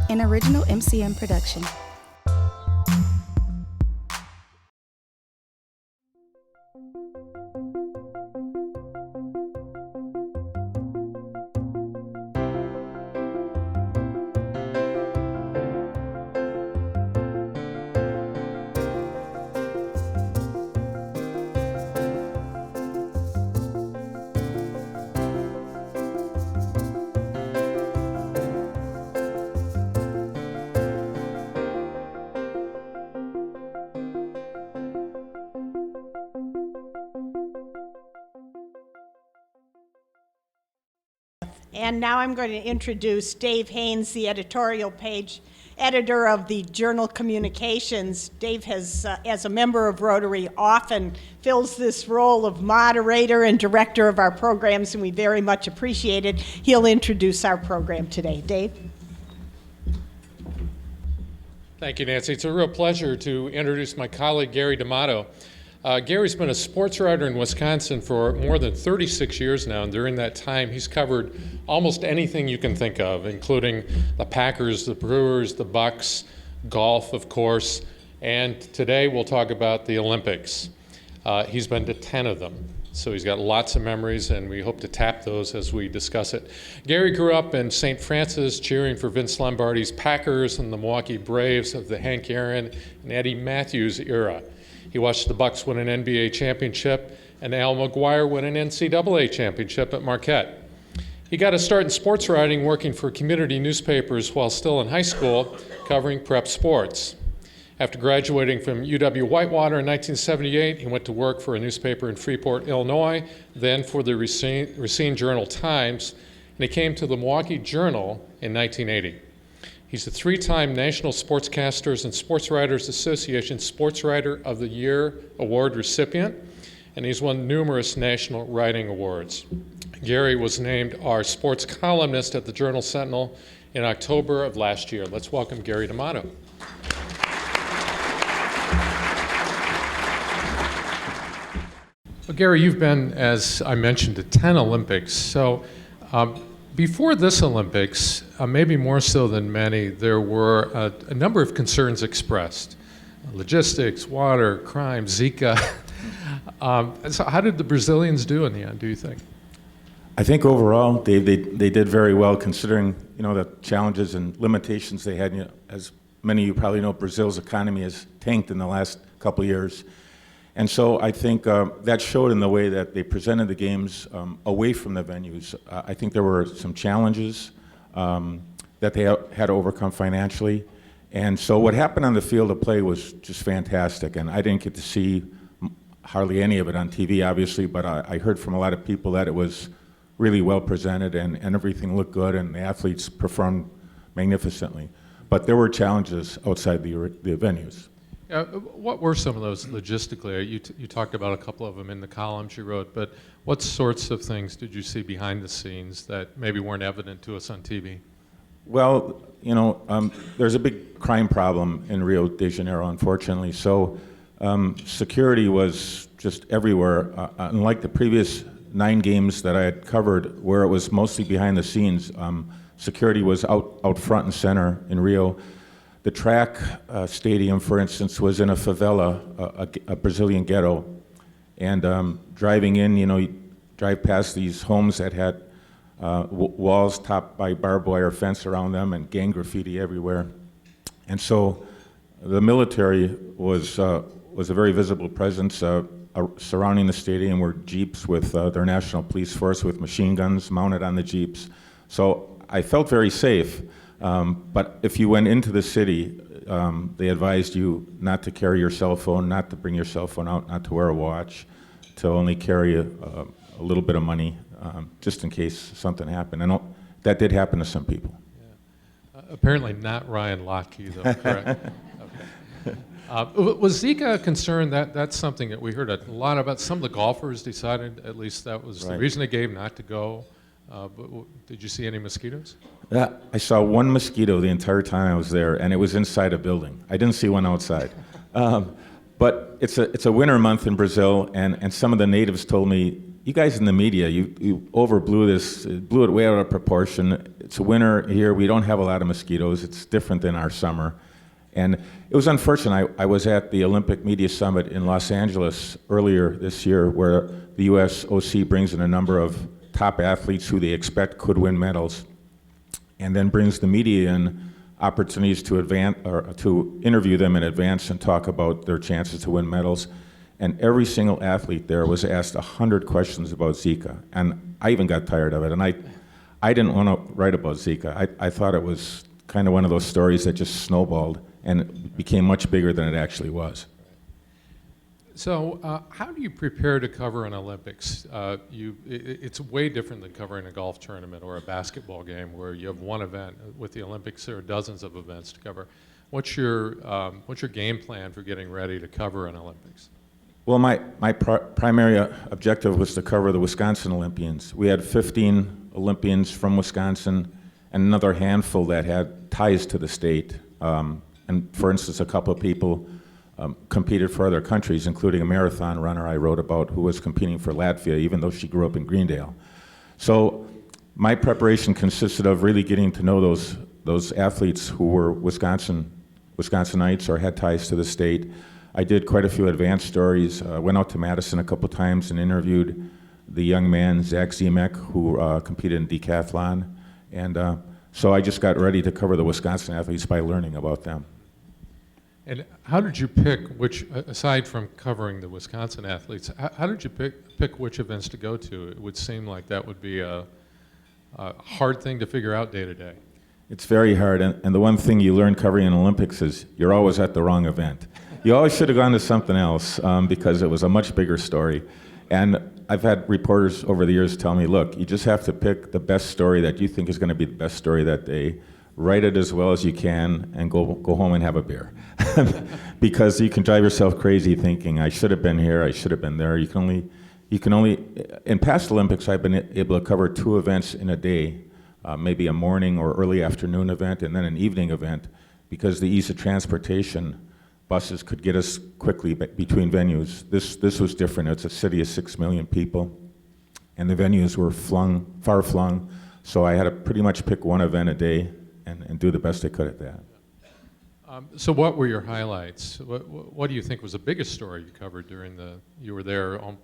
an original MCM production. And now I'm going to introduce Dave Haynes, the editorial page editor of the Journal Communications. Dave has, as a member of Rotary, often fills this role of moderator and director of our programs, and we very much appreciate it. He'll introduce our program today. Dave? Thank you, Nancy. It's a real pleasure to introduce my colleague, Gary D'Amato. Gary's been a sports writer in Wisconsin for more than 36 years now, and during that time he's covered almost anything you can think of, including the Packers, the Brewers, the Bucks, golf, of course, and today we'll talk about the Olympics. He's been to 10 of them, so he's got lots of memories, and we hope to tap those as we discuss it. Gary grew up in St. Francis, cheering for Vince Lombardi's Packers and the Milwaukee Braves of the Hank Aaron and Eddie Matthews era. He watched the Bucks win an NBA championship and Al McGuire win an NCAA championship at Marquette. He got a start in sports writing working for community newspapers while still in high school, covering prep sports. After graduating from UW-Whitewater in 1978, he went to work for a newspaper in Freeport, Illinois, then for the Racine Journal-Times, and he came to the Milwaukee Journal in 1980. He's a three-time National Sportscasters and Sports Writers Association Sports Writer of the Year award recipient, and he's won numerous national writing awards. Gary was named our sports columnist at the Journal Sentinel in October of last year. Let's welcome Gary D'Amato. Well, Gary, you've been, as I mentioned, to 10 Olympics. So before this Olympics, maybe more so than many, there were a number of concerns expressed. Logistics, water, crime, Zika. So how did the Brazilians do in the end, do you think? I think overall they did very well, considering the challenges and limitations they had. As many of you probably know, Brazil's economy has tanked in the last couple of years. And so I think that showed in the way that they presented the games away from the venues. I think there were some challenges that they had to overcome financially. And so what happened on the field of play was just fantastic. And I didn't get to see hardly any of it on TV, obviously, but I heard from a lot of people that it was really well presented and everything looked good and the athletes performed magnificently. But there were challenges outside the venues. What were some of those logistically? You talked about a couple of them in the columns you wrote, but what sorts of things did you see behind the scenes that maybe weren't evident to us on TV? Well, there's a big crime problem in Rio de Janeiro, unfortunately. So security was just everywhere. Unlike the previous 9 games that I had covered, where it was mostly behind the scenes, security was out front and center in Rio. The track stadium, for instance, was in a favela, a Brazilian ghetto. And driving in, you drive past these homes that had walls topped by barbed wire fence around them and gang graffiti everywhere. And so the military was a very visible presence. Surrounding the stadium were jeeps with their national police force with machine guns mounted on the jeeps. So I felt very safe. But if you went into the city, they advised you not to carry your cell phone, not to bring your cell phone out, not to wear a watch, to only carry a little bit of money, just in case something happened. And that did happen to some people. Yeah. Apparently not Ryan Lochte, though, correct? Okay. Was Zika a concern? That's something that we heard a lot about. Some of the golfers decided, at least that was the reason they gave not to go. But did you see any mosquitoes? I saw one mosquito the entire time I was there, and it was inside a building. I didn't see one outside. But it's a winter month in Brazil, and some of the natives told me, you guys in the media, you overblew this, blew it way out of proportion. It's a winter here. We don't have a lot of mosquitoes. It's different than our summer. And it was unfortunate. I was at the Olympic Media Summit in Los Angeles earlier this year, where the U.S. OC brings in a number of top athletes who they expect could win medals, and then brings the media in opportunities to advance or to interview them in advance and talk about their chances to win medals. And every single athlete there was asked 100 questions about Zika, and I even got tired of it. And I didn't want to write about Zika. I thought it was kind of one of those stories that just snowballed and it became much bigger than it actually was. So how do you prepare to cover an Olympics? It's way different than covering a golf tournament or a basketball game where you have one event. With the Olympics, there are dozens of events to cover. What's your game plan for getting ready to cover an Olympics? Well, my primary objective was to cover the Wisconsin Olympians. We had 15 Olympians from Wisconsin and another handful that had ties to the state. And for instance, a couple of people competed for other countries, including a marathon runner I wrote about who was competing for Latvia, even though she grew up in Greendale. So my preparation consisted of really getting to know those athletes who were Wisconsinites or had ties to the state. I did quite a few advanced stories. Went out to Madison a couple times and interviewed the young man, Zach Zemek, who competed in decathlon. And so I just got ready to cover the Wisconsin athletes by learning about them. And how did you pick which, aside from covering the Wisconsin athletes, how did you pick which events to go to? It would seem like that would be a hard thing to figure out day to day. It's very hard, and the one thing you learn covering an Olympics is you're always at the wrong event. You always should have gone to something else because it was a much bigger story. And I've had reporters over the years tell me, look, you just have to pick the best story that you think is going to be the best story that day, write it as well as you can, and go home and have a beer. Because you can drive yourself crazy thinking, I should have been here, I should have been there. You can only, in past Olympics, I've been able to cover 2 events in a day, maybe a morning or early afternoon event and then an evening event, because the ease of transportation, buses could get us quickly between venues. This was different. It's a city of 6 million people, and the venues were far flung, so I had to pretty much pick one event a day and do the best I could at that. So what were your highlights? What do you think was the biggest story you covered you were there on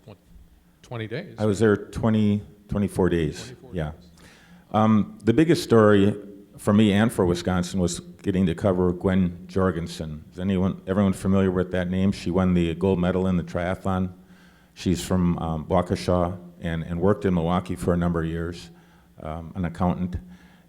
20 days? I was there 24 days, 24 yeah. days. The biggest story for me and for Wisconsin was getting to cover Gwen Jorgensen. Is everyone familiar with that name? She won the gold medal in the triathlon. She's from Waukesha and worked in Milwaukee for a number of years, an accountant.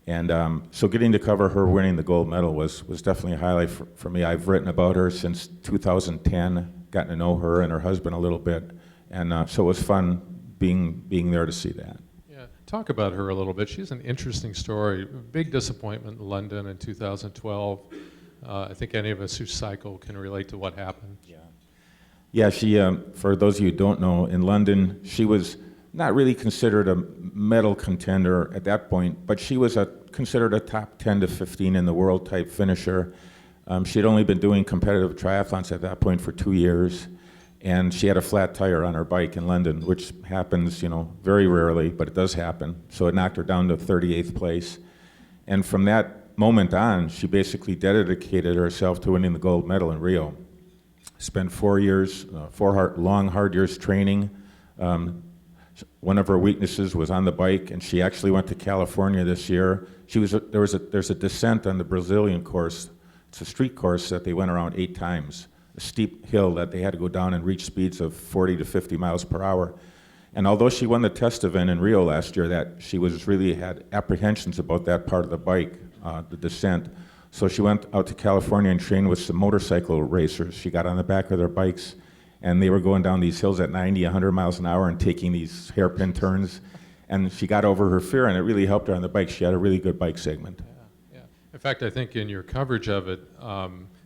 And so getting to cover her winning the gold medal was definitely a highlight for me. I've written about her since 2010, gotten to know her and her husband a little bit. And so it was fun being there to see that. Yeah, talk about her a little bit. She's an interesting story. Big disappointment in London in 2012. I think any of us who cycle can relate to what happened. Yeah, she, for those of you who don't know, in London, she was not really considered a medal contender at that point, but she was considered a top 10 to 15 in the world type finisher. She had only been doing competitive triathlons at that point for 2 years, and she had a flat tire on her bike in London, which happens, very rarely, but it does happen. So it knocked her down to 38th place. And from that moment on, she basically dedicated herself to winning the gold medal in Rio. Spent 4 years, long, hard years training. One of her weaknesses was on the bike, and she actually went to California this year. There's a descent on the Brazilian course. It's a street course that they went around 8 times, a steep hill that they had to go down and reach speeds of 40 to 50 miles per hour. And although she won the test event in Rio last year, that she had apprehensions about that part of the bike, the descent. So she went out to California and trained with some motorcycle racers. She got on the back of their bikes, and they were going down these hills at 90, 100 miles an hour and taking these hairpin turns. And she got over her fear, and it really helped her on the bike. She had a really good bike segment. Yeah. In fact, I think in your coverage of it,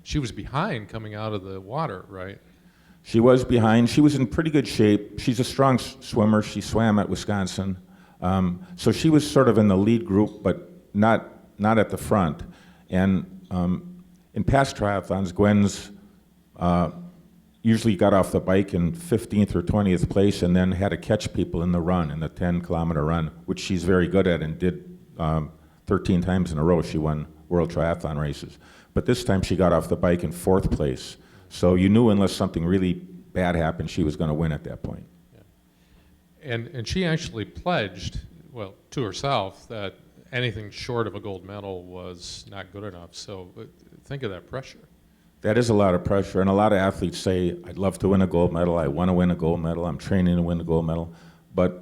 she was behind coming out of the water, right? She was behind. She was in pretty good shape. She's a strong swimmer. She swam at Wisconsin. So she was sort of in the lead group, but not at the front. And in past triathlons, Gwen's usually got off the bike in 15th or 20th place and then had to catch people in the run, in the 10-kilometer run, which she's very good at and did 13 times in a row. She won world triathlon races. But this time she got off the bike in 4th place. So you knew unless something really bad happened, she was going to win at that point. Yeah. And she actually pledged, well, to herself that anything short of a gold medal was not good enough. So think of that pressure. That is a lot of pressure, and a lot of athletes say, I'd love to win a gold medal, I want to win a gold medal, I'm training to win a gold medal. But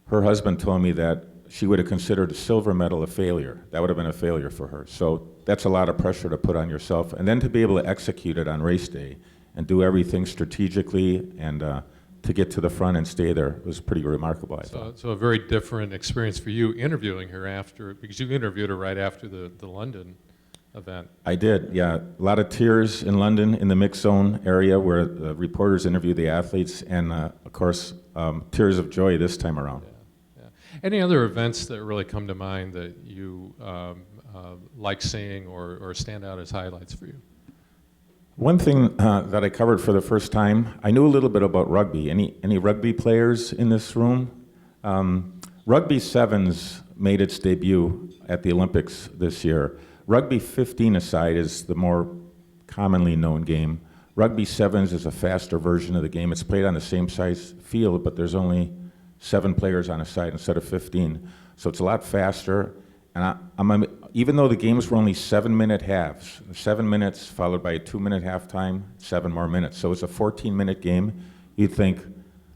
her husband told me that she would have considered a silver medal a failure. That would have been a failure for her. So that's a lot of pressure to put on yourself. And then to be able to execute it on race day and do everything strategically and to get to the front and stay there was pretty remarkable, I thought. So a very different experience for you interviewing her after, because you interviewed her right after the London event. I did, yeah. A lot of tears in London in the mix zone area where the reporters interviewed the athletes, and of course, tears of joy this time around. Yeah, yeah. Any other events that really come to mind that you like seeing or stand out as highlights for you? One thing that I covered for the first time, I knew a little bit about rugby. Any rugby players in this room? Rugby sevens made its debut at the Olympics this year. Rugby 15 aside is the more commonly known game. Rugby sevens is a faster version of the game. It's played on the same size field, but there's only 7 players on a side instead of 15. So it's a lot faster. And even though the games were only 7-minute halves, 7 minutes followed by a 2-minute halftime, 7 more minutes. So it's a 14-minute game. You'd think,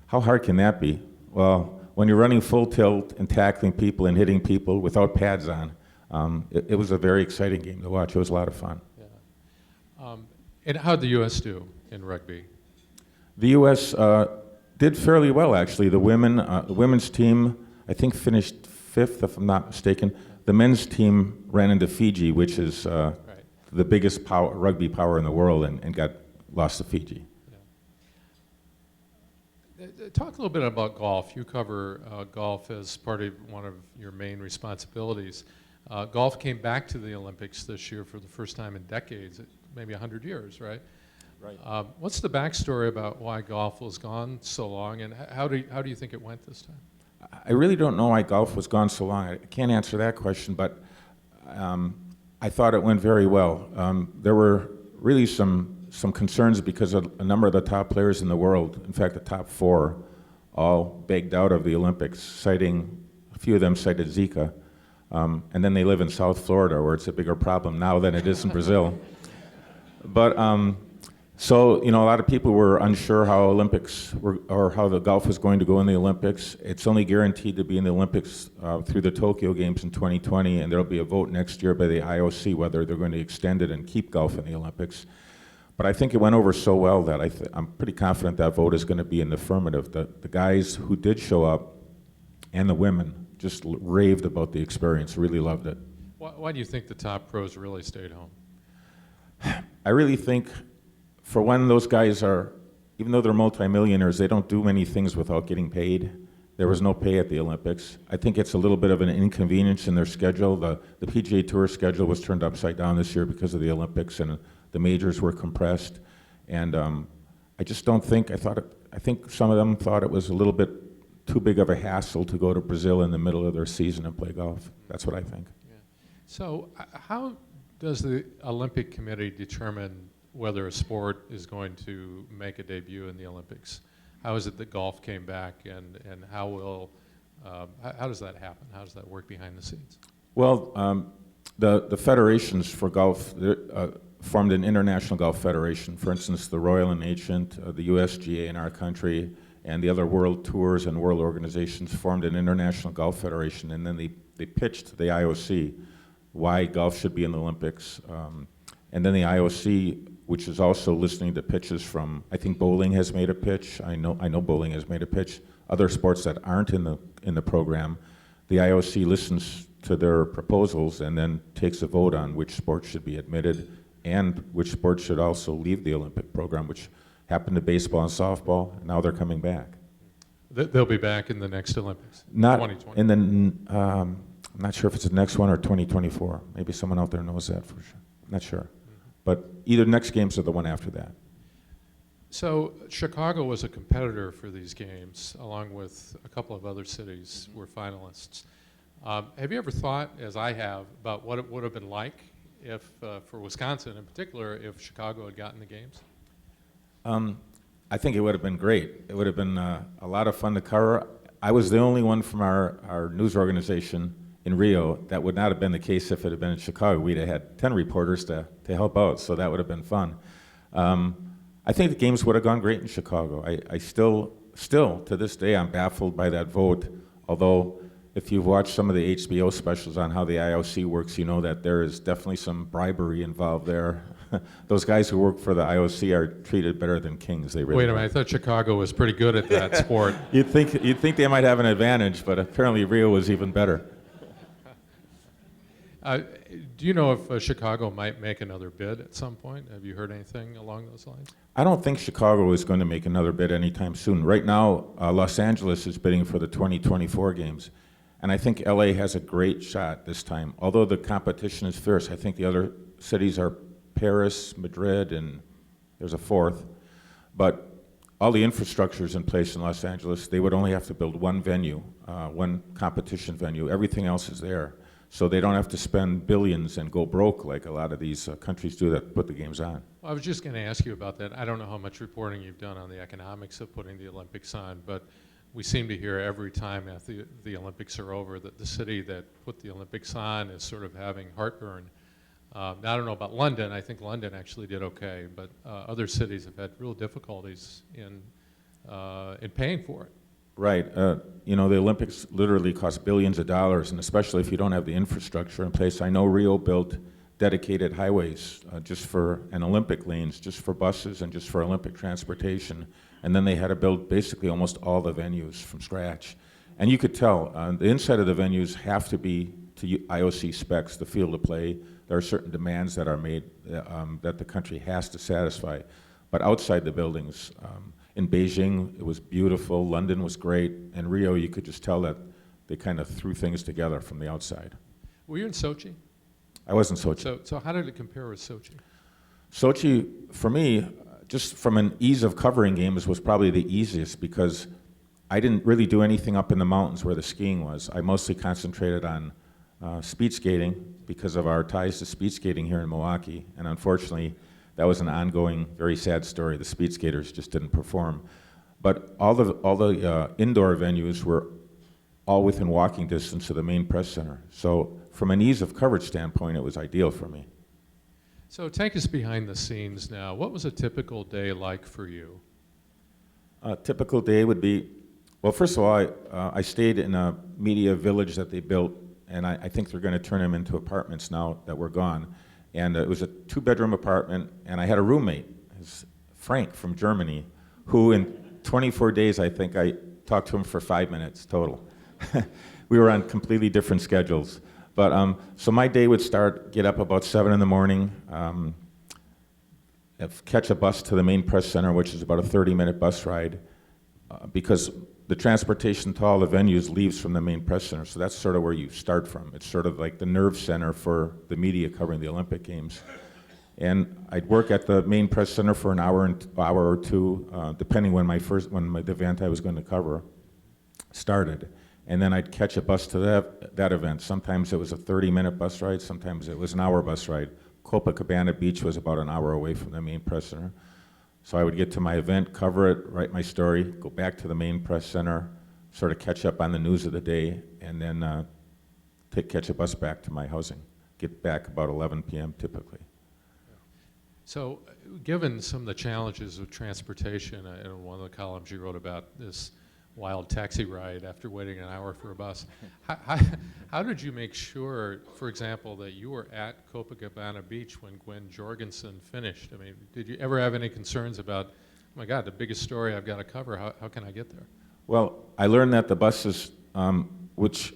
how hard can that be? Well, when you're running full tilt and tackling people and hitting people without pads on, it was a very exciting game to watch. It was a lot of fun. Yeah. And how did the U.S. do in rugby? The U.S. Did fairly well, actually. The women's team, I think, finished 5th, if I'm not mistaken. The men's team ran into Fiji, which is the biggest rugby power in the world, and got lost to Fiji. Yeah. Talk a little bit about golf. You cover golf as part of one of your main responsibilities. Golf came back to the Olympics this year for the first time in decades, maybe 100 years, right? Right. What's the backstory about why golf was gone so long, and how do you think it went this time? I really don't know why golf was gone so long. I can't answer that question, but I thought it went very well. There were really some concerns because a number of the top players in the world, in fact the top 4, all begged out of the Olympics, citing, a few of them cited Zika. And then they live in South Florida, where it's a bigger problem now than it is in Brazil. But so, a lot of people were unsure how how the golf was going to go in the Olympics. It's only guaranteed to be in the Olympics through the Tokyo Games in 2020, and there'll be a vote next year by the IOC whether they're going to extend it and keep golf in the Olympics. But I think it went over so well that I'm pretty confident that vote is going to be in the affirmative. The guys who did show up, and the women, just raved about the experience, really loved it. Why do you think the top pros really stayed home? I really think, for one, those guys are, even though they're multimillionaires, they don't do many things without getting paid. There was no pay at the Olympics. I think it's a little bit of an inconvenience in their schedule. The PGA Tour schedule was turned upside down this year because of the Olympics, and the majors were compressed. And I just don't think, I think some of them thought it was a little bit too big of a hassle to go to Brazil in the middle of their season and play golf. That's what I think. Yeah. So how does the Olympic Committee determine whether a sport is going to make a debut in the Olympics? How is it that golf came back, and how does that happen? How does that work behind the scenes? Well, the federations for golf formed an international golf federation. For instance, the Royal and Ancient, the USGA in our country, and the other world tours and world organizations formed an international golf federation, and then they pitched to the IOC why golf should be in the Olympics. And then the IOC, which is also listening to pitches from, I think bowling has made a pitch. I know bowling has made a pitch. Other sports that aren't in the program, the IOC listens to their proposals and then takes a vote on which sports should be admitted and which sports should also leave the Olympic program, which happened to baseball and softball. And now they're coming back. They'll be back in the next Olympics. Not 2020. in the. I'm not sure if it's the next one or 2024. Maybe someone out there knows that for sure. Not sure. But either next games or the one after that. So Chicago was a competitor for these games, along with a couple of other cities were finalists. Have you ever thought, as I have, about what it would have been like if, for Wisconsin in particular, if Chicago had gotten the games? I think it would have been great. It would have been a lot of fun to cover. I was the only one from our news organization in Rio. That would not have been the case if it had been in Chicago. We'd have had 10 reporters to help out, so that would have been fun. I think the games would have gone great in Chicago. I still, to this day, I'm baffled by that vote, although if you've watched some of the HBO specials on how the IOC works, you know that there is definitely some bribery involved there. Those guys who work for the IOC are treated better than kings. They really Wait a minute, I thought Chicago was pretty good at that sport. You'd think they might have an advantage, but apparently Rio was even better. Do you know if Chicago might make another bid at some point? Have you heard anything along those lines? I don't think Chicago is going to make another bid anytime soon. Right now, Los Angeles is bidding for the 2024 games, and I think LA has a great shot this time. Although the competition is fierce, I think the other cities are Paris, Madrid, and there's a fourth. But all the infrastructure is in place in Los Angeles. They would only have to build one venue, one competition venue. Everything else is there. So they don't have to spend billions and go broke like a lot of these countries do that put the games on. Well, I was just going to ask you about that. I don't know how much reporting you've done on the economics of putting the Olympics on, but we seem to hear every time after the Olympics are over that the city that put the Olympics on is sort of having heartburn. I don't know about London. I think London actually did okay, but other cities have had real difficulties in paying for it. Right. You know, the Olympics literally cost billions of dollars, and especially if you don't have the infrastructure in place. I know Rio built dedicated highways just for, and Olympic lanes just for buses and just for Olympic transportation. And then they had to build basically almost all the venues from scratch. And you could tell, the inside of the venues have to be to IOC specs, the field of play. There are certain demands that are made that the country has to satisfy. But outside the buildings, in Beijing, it was beautiful. London was great. And Rio, you could just tell that they kind of threw things together from the outside. Were you in Sochi? I was in Sochi. So how did it compare with Sochi? Sochi, for me, just from an ease of covering games, was probably the easiest because I didn't really do anything up in the mountains where the skiing was. I mostly concentrated on speed skating because of our ties to speed skating here in Milwaukee. And unfortunately, that was an ongoing, very sad story. The speed skaters just didn't perform. But all the indoor venues were all within walking distance of the main press center. So from an ease of coverage standpoint, it was ideal for me. So take us behind the scenes now. What was a typical day like for you? A typical day would be, well, first of all, I stayed in a media village that they built, and I think they're going to turn them into apartments now that we're gone. And it was a 2-bedroom apartment, and I had a roommate, Frank from Germany, who in 24 days, I think I talked to him for 5 minutes total. We were on completely different schedules. But so my day would start, get up about 7 in the morning, catch a bus to the main press center, which is about a 30-minute bus ride, because the transportation to all the venues leaves from the main press center, so that's sort of where you start from. It's sort of like the nerve center for the media covering the Olympic Games. And I'd work at the main press center for an hour or two, depending when the event I was going to cover started. And then I'd catch a bus to that event. Sometimes it was a 30-minute bus ride, sometimes it was an hour bus ride. Copacabana Beach was about an hour away from the main press center. So I would get to my event, cover it, write my story, go back to the main press center, sort of catch up on the news of the day, and then catch a bus back to my housing. Get back about 11 p.m. typically. So given some of the challenges of transportation, in one of the columns you wrote about this wild taxi ride after waiting an hour for a bus, how did you make sure, for example, that you were at Copacabana Beach when Gwen Jorgensen finished? I mean, did you ever have any concerns about, oh my God, the biggest story I've got to cover, how can I get there? Well, I learned that the buses, which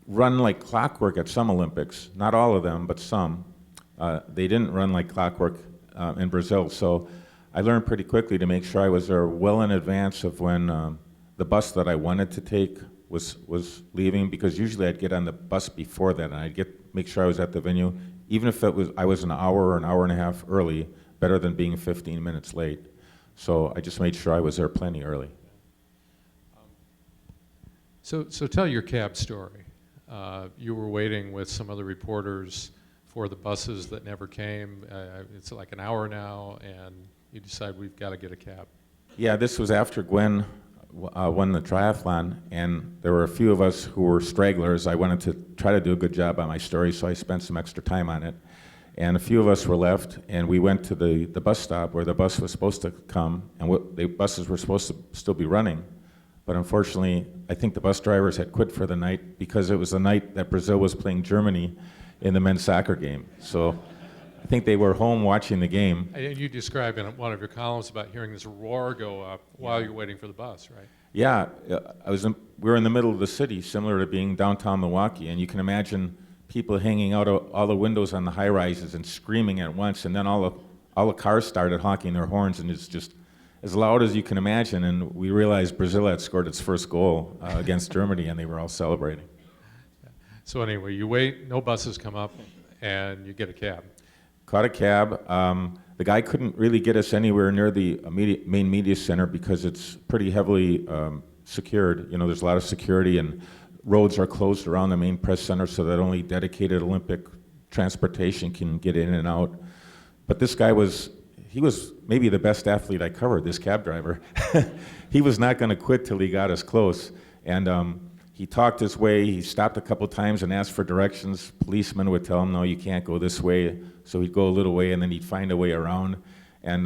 run like clockwork at some Olympics, not all of them, but some, they didn't run like clockwork in Brazil. So I learned pretty quickly to make sure I was there well in advance of when the bus that I wanted to take was leaving, because usually I'd get on the bus before that and I'd make sure I was at the venue, even if I was an hour or an hour and a half early, better than being 15 minutes late. So I just made sure I was there plenty early. So tell your cab story. You were waiting with some other reporters for the buses that never came. It's like an hour now, and you decide we've got to get a cab. Yeah, this was after Gwen won the triathlon, and there were a few of us who were stragglers. I wanted to try to do a good job on my story, so I spent some extra time on it. And a few of us were left, and we went to the bus stop where the bus was supposed to come, and the buses were supposed to still be running. But unfortunately, I think the bus drivers had quit for the night because it was the night that Brazil was playing Germany in the men's soccer game. So I think they were home watching the game. And you described in one of your columns about hearing this roar go up while you're waiting for the bus, right? Yeah, we were in the middle of the city, similar to being downtown Milwaukee, and you can imagine people hanging out of all the windows on the high rises and screaming at once, and then all the cars started honking their horns, and it's just as loud as you can imagine. And we realized Brazil had scored its first goal against Germany, and they were all celebrating. So anyway, you wait, no buses come up, and you get a cab. Caught a cab. The guy couldn't really get us anywhere near the main media center because it's pretty heavily secured. You know, there's a lot of security, and roads are closed around the main press center so that only dedicated Olympic transportation can get in and out. But this guy he was maybe the best athlete I covered, this cab driver. He was not going to quit till he got us close. And he talked his way. He stopped a couple times and asked for directions. Policemen would tell him, no, you can't go this way. So he'd go a little way, and then he'd find a way around. And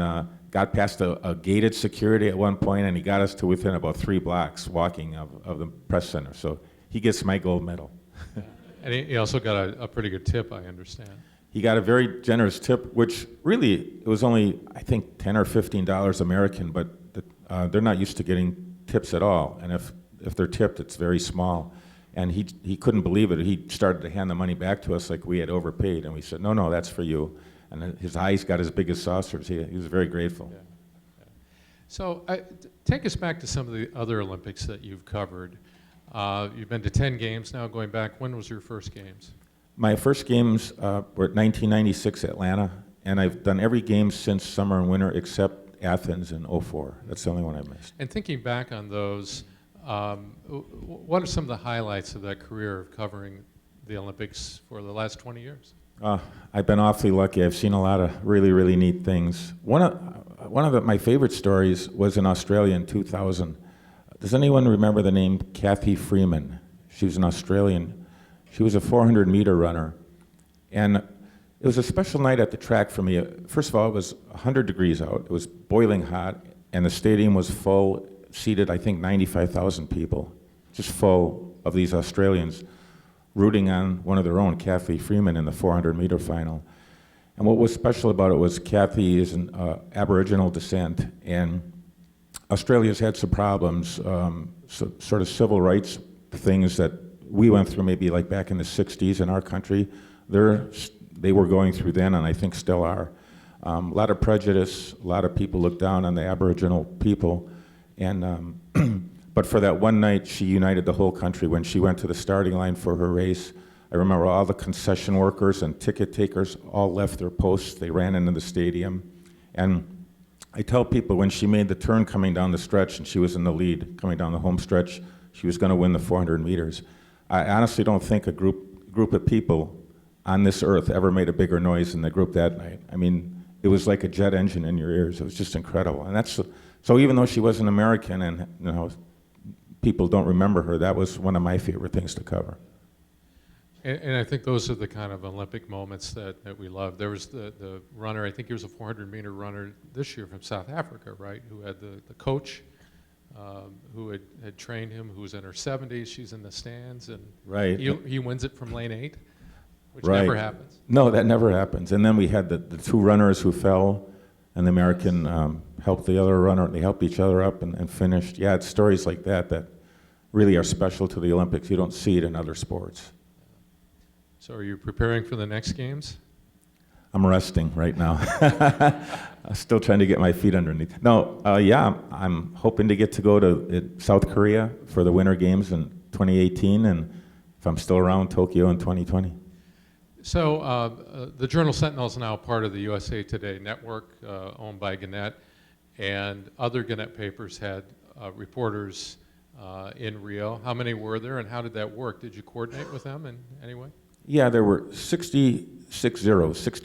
got past a gated security at one point, and he got us to within about 3 blocks walking of the press center. So he gets my gold medal. And he also got a pretty good tip, I understand. He got a very generous tip, which really, it was only, I think, $10 or $15 American, but they're not used to getting tips at all. And if they're tipped, it's very small. And he couldn't believe it. He started to hand the money back to us like we had overpaid. And we said, no, that's for you. And his eyes got as big as saucers. He was very grateful. Yeah. Yeah. So take us back to some of the other Olympics that you've covered. You've been to 10 games now, going back. When was your first games? My first games were at 1996 Atlanta, and I've done every game since summer and winter except Athens in 2004. That's the only one I missed. And thinking back on those, what are some of the highlights of that career of covering the Olympics for the last 20 years? I've been awfully lucky. I've seen a lot of really, really neat things. One of my favorite stories was in Australia in 2000. Does anyone remember the name Kathy Freeman? She was an Australian. She was a 400-meter runner. And it was a special night at the track for me. First of all, it was 100 degrees out. It was boiling hot, and the stadium was full, seated, I think, 95,000 people, just full of these Australians rooting on one of their own, Kathy Freeman, in the 400-meter final. And what was special about it was Kathy is an Aboriginal descent, and Australia's had some problems, sort of civil rights things that we went through maybe like back in the 60s in our country. They were going through then, and I think still are. A lot of prejudice, a lot of people look down on the Aboriginal people, and but for that one night, she united the whole country. When she went to the starting line for her race, I remember all the concession workers and ticket takers all left their posts. They ran into the stadium. And I tell people when she made the turn coming down the stretch, and she was in the lead coming down the home stretch, she was going to win the 400 meters. I honestly don't think a group of people on this earth ever made a bigger noise than the group that night. I mean, it was like a jet engine in your ears. It was just incredible. And so even though she was an American and people don't remember her, that was one of my favorite things to cover. And I think those are the kind of Olympic moments that we love. There was the runner, I think he was a 400-meter runner this year from South Africa, right, who had the coach who had trained him, who was in her 70s. She's in the stands, and right. he wins it from lane 8, which right. never happens. No, that never happens. And then we had the 2 runners who fell, and the American helped the other runner. They helped each other up and finished. Yeah, it's stories like that really are special to the Olympics. You don't see it in other sports. So are you preparing for the next games? I'm resting right now. I'm still trying to get my feet underneath. No, yeah, I'm hoping to get to go to South Korea for the Winter Games in 2018, and if I'm still around, Tokyo in 2020. So the Journal Sentinel is now part of the USA Today network, owned by Gannett. and other Gannett papers had reporters in Rio. How many were there, and how did that work? Did you coordinate with them in any way? Yeah, there were 60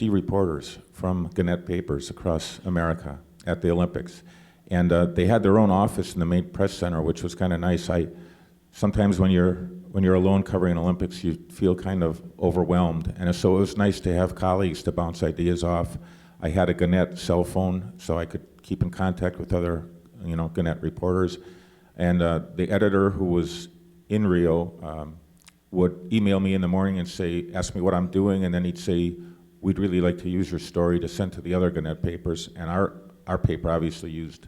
reporters from Gannett papers across America at the Olympics. And they had their own office in the main press center, which was kind of nice. Sometimes when you're alone covering Olympics, you feel kind of overwhelmed. And so it was nice to have colleagues to bounce ideas off. I had a Gannett cell phone, so I could keep in contact with other, Gannett reporters. And the editor who was in Rio would email me in the morning and ask me what I'm doing, and then he'd say, we'd really like to use your story to send to the other Gannett papers. And our paper obviously used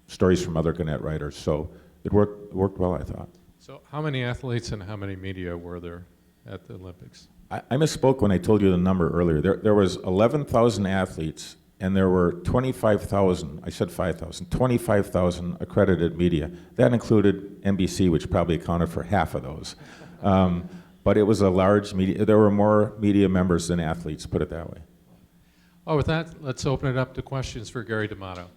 stories from other Gannett writers. So it worked well, I thought. So how many athletes and how many media were there at the Olympics? I misspoke when I told you the number earlier. There was 11,000 athletes, and there were 25,000, I said 5,000, 25,000 accredited media. That included NBC, which probably accounted for half of those. But it was a large media. There were more media members than athletes, put it that way. Oh, with that, let's open it up to questions for Gary D'Amato.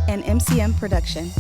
An MCM production.